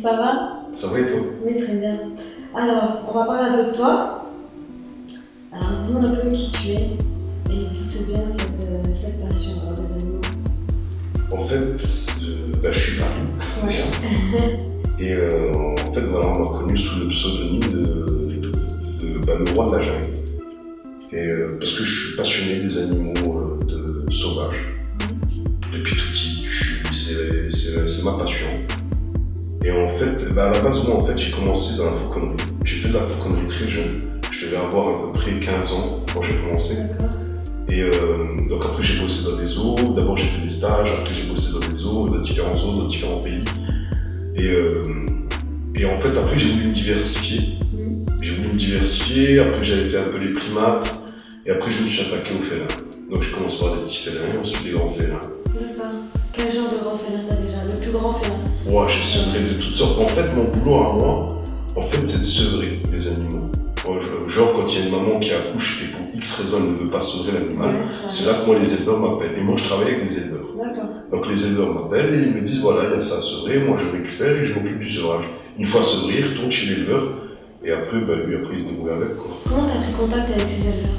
Ça va? Ça va et toi? Oui, très bien. Alors, on va parler un peu de toi. Alors, dis-moi un peu qui tu es et d'où te vient cette passion des animaux. En fait, je suis Paris, déjà. Et en fait, voilà, on m'a connu sous le pseudonyme le roi de la jungle. Et parce que je suis passionné des animaux sauvages. Depuis tout petit, c'est ma passion. Et en fait, à la base, moi, en fait, j'ai commencé dans la fauconnerie. J'ai fait de la fauconnerie très jeune. Je devais avoir à peu près 15 ans quand j'ai commencé. Et donc après, j'ai bossé dans des zoos. D'abord, j'ai fait des stages. Après, j'ai bossé dans des zoos, dans différents zoos, dans différents pays. Et en fait, après, j'ai voulu me diversifier. Après, j'avais fait un peu les primates. Et après, je me suis attaqué aux félins. Donc, je commence par des petits félins et ensuite des grands félins. D'accord. Quel genre de grand félin t'as déjà? Le plus grand félin? Moi, j'ai sevré de toutes sortes. En fait, mon boulot à moi, c'est de sevrer les animaux. Genre, quand il y a une maman qui accouche et pour X raison elle ne veut pas sevrer l'animal, c'est là que moi, les éleveurs m'appellent. Et moi, je travaille avec les éleveurs. D'accord. Donc, les éleveurs m'appellent et ils me disent voilà, il y a ça à sevrer. Moi, je récupère et je m'occupe du sevrage. Une fois sevré, il retourne chez l'éleveur. Et après, lui, il se débrouille avec. Quoi. Comment t'as pris contact avec ces éleveurs?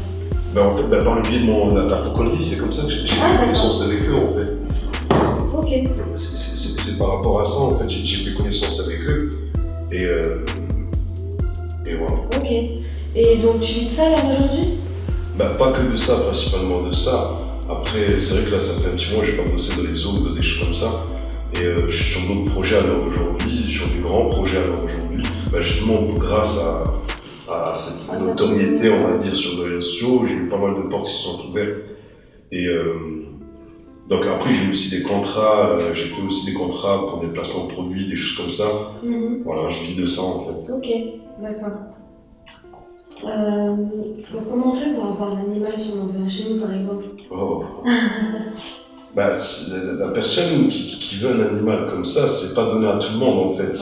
En fait, par le biais de la fauconnerie, c'est comme ça que j'ai fait connaissance avec eux, en fait. Ok. C'est par rapport à ça, en fait, j'ai fait connaissance avec eux. Et voilà. Ok. Et donc tu vis de ça alors aujourd'hui? Pas que de ça, principalement de ça. Après, c'est vrai que là, ça fait un petit mois, j'ai pas bossé dans les zones, dans des choses comme ça. Et je suis sur d'autres projets à l'heure d'aujourd'hui, sur des grands projets à l'heure d'aujourd'hui. Justement, grâce à cette notoriété, on va dire, sur les réseaux sociaux, j'ai eu pas mal de portes qui se sont ouvertes. Et donc après, j'ai eu aussi des contrats, j'ai fait aussi des contrats pour des placements de produits, des choses comme ça. Voilà, je vis de ça en fait. Ok, d'accord. Donc comment on fait pour avoir un animal si on en veut un chez nous par exemple? La personne qui veut un animal comme ça, c'est pas donné à tout le monde en fait.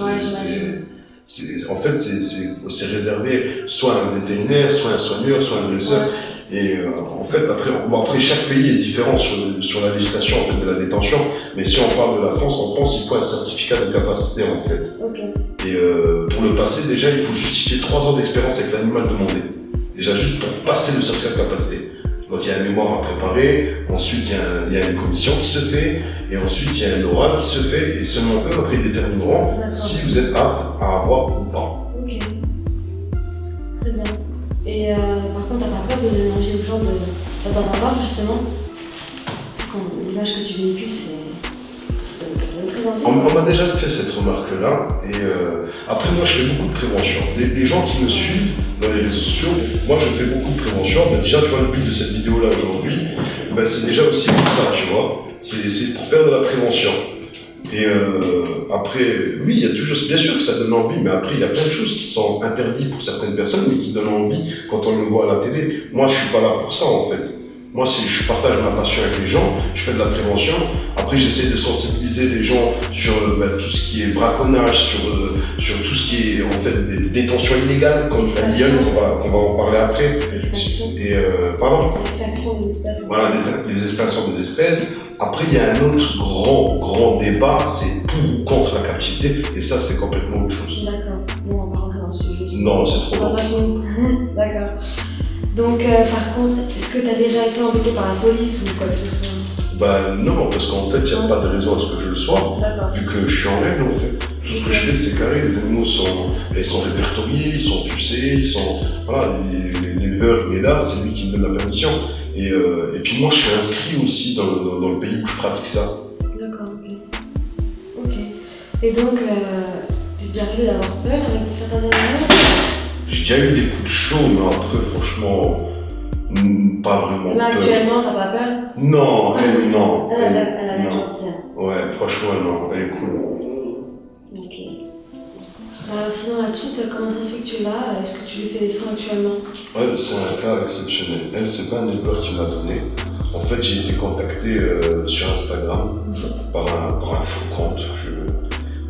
C'est réservé soit à un vétérinaire, soit à un soigneur, soit à un dresseur. Et en fait, après chaque pays est différent sur la législation en fait, de la détention. Mais si on parle de la France, en France, il faut un certificat de capacité en fait. Et pour le passer, déjà, il faut justifier 3 ans d'expérience avec l'animal demandé. Déjà, juste pour passer le certificat de capacité. Donc, il y a un mémoire à préparer, ensuite, il y a une commission qui se fait, et ensuite, il y a un oral qui se fait, et seulement eux, après, ils détermineront si vous êtes apte à avoir ou pas. Ok. Très bien. Et par contre, t'as pas peur de donner envie aux gens d'en avoir, justement? Parce que l'image que tu véhicules, c'est très envie. On m'a déjà fait cette remarque-là, et après moi je fais beaucoup de prévention. Les gens qui me suivent dans les réseaux sociaux, moi je fais beaucoup de prévention. Déjà, tu vois, le but de cette vidéo-là aujourd'hui, c'est déjà aussi pour ça, tu vois. C'est pour faire de la prévention. Et après, oui, il y a toujours, bien sûr que ça donne envie, mais après il y a plein de choses qui sont interdites pour certaines personnes, mais qui donnent envie quand on le voit à la télé. Moi je suis pas là pour ça en fait. Moi, je partage ma passion avec les gens, je fais de la prévention. Après, j'essaie de sensibiliser les gens sur tout ce qui est braconnage, sur tout ce qui est en fait des détentions illégales, comme la lionne, qu'on va en parler après. Et pardon. L'extraction des espèces. Voilà, les extinctions des espèces. Après, il y a un autre grand débat, c'est pour ou contre la captivité, et ça, c'est complètement autre chose. D'accord. Bon, on va rentrer dans le sujet. Non, c'est trop long. D'accord. Donc, par contre, est-ce que tu as déjà été embêté par la police ou quoi que ce soit? Non, parce qu'en fait, il n'y a pas de raison à ce que je le sois, vu que je suis en règle en fait. Tout ce que je fais, c'est carré, les animaux sont répertoriés, ils sont pucés, voilà, l'éleveur, il est là, c'est lui qui me donne la permission. Et puis moi, je suis inscrit aussi dans le pays où je pratique ça. D'accord, ok. Et donc, t'es déjà arrivé d'avoir peur avec certains animaux? J'ai déjà eu des coups de chaud, mais après, franchement, pas vraiment Là, peur. actuellement, t'as pas peur? Non, non. Elle a l'air gentille. Ouais, franchement, non, elle est cool. Ok. Alors, sinon, la petite, comment ça se fait que tu l'as? Est-ce que tu lui fais des soins actuellement? Ouais, c'est un cas exceptionnel. Elle, c'est pas un éleveur qui m'a donné. En fait, j'ai été contacté sur Instagram par un faux compte.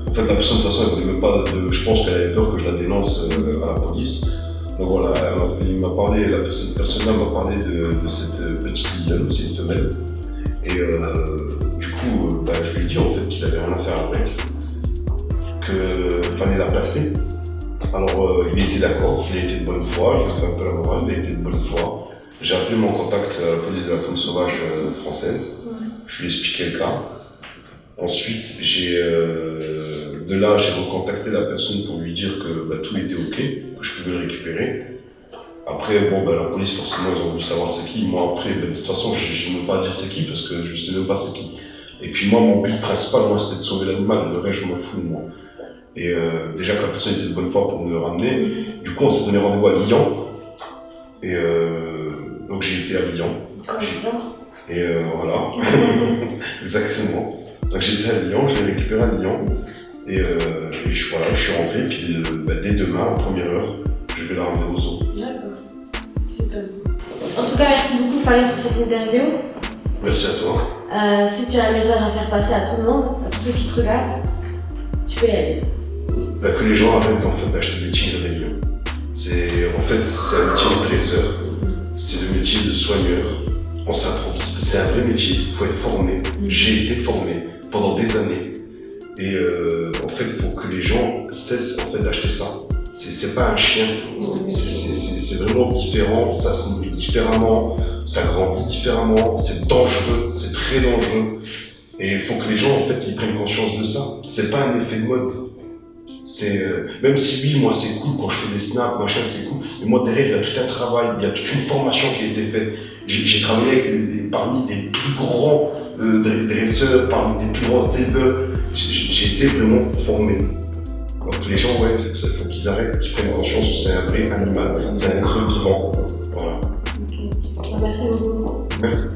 En fait, la personne, de toute façon, elle voulait même pas je pense qu'elle avait peur que je la dénonce à la police. Donc voilà, cette personne-là m'a parlé de cette petite lionne, c'est une femelle. Et du coup, je lui ai dit en fait qu'il avait rien à faire avec. qu'il fallait la placer. Alors il était d'accord, il a été de bonne foi, je lui ai fait un peu la morale, il a été de bonne foi. J'ai appelé mon contact à la police de la faune sauvage française, je lui ai expliqué le cas. Ensuite, de là, j'ai recontacté la personne pour lui dire que tout était ok, que je pouvais le récupérer. Après, la police, forcément, ils ont voulu savoir c'est qui. Moi, après, de toute façon, je ne veux pas dire c'est qui parce que je ne sais même pas c'est qui. Et puis moi, mon but principal, c'était de sauver l'animal. Le reste, je m'en fous, moi. Et déjà que la personne était de bonne foi pour me le ramener, du coup, on s'est donné rendez-vous à Lyon. Et donc, j'ai été à Lyon. Et voilà, exactement. Donc, j'ai été à Lyon, je l'ai récupéré à Lyon. Et je suis rentré. Puis dès demain, à première heure, je vais la ramener aux zoo. D'accord, super. En tout cas, merci beaucoup Fabien pour cette interview. Merci à toi. Si tu as un message à faire passer à tout le monde, à tous ceux qui te regardent, tu peux y aller. Que les gens arrêtent d'acheter des tigres et des lions. C'est un métier de dresseur, c'est le métier de soigneur. On s'apprend, c'est un vrai métier, il faut être formé. J'ai été formé pendant des années. Et il faut que les gens cessent d'acheter ça. C'est pas un chien, c'est vraiment différent, ça se nourrit différemment, ça grandit différemment, c'est dangereux, c'est très dangereux. Et il faut que les gens ils prennent conscience de ça. C'est pas un effet de mode. Même si oui, moi c'est cool quand je fais des snaps, machin, c'est cool. Mais moi derrière, il y a tout un travail, il y a toute une formation qui a été faite. J'ai travaillé parmi des plus grands dresseurs, parmi des plus grands éleveurs. J'ai été vraiment formé. Donc les gens, il faut qu'ils arrêtent, qu'ils prennent conscience que c'est un vrai animal, c'est un être vivant. Voilà. Merci beaucoup. Merci.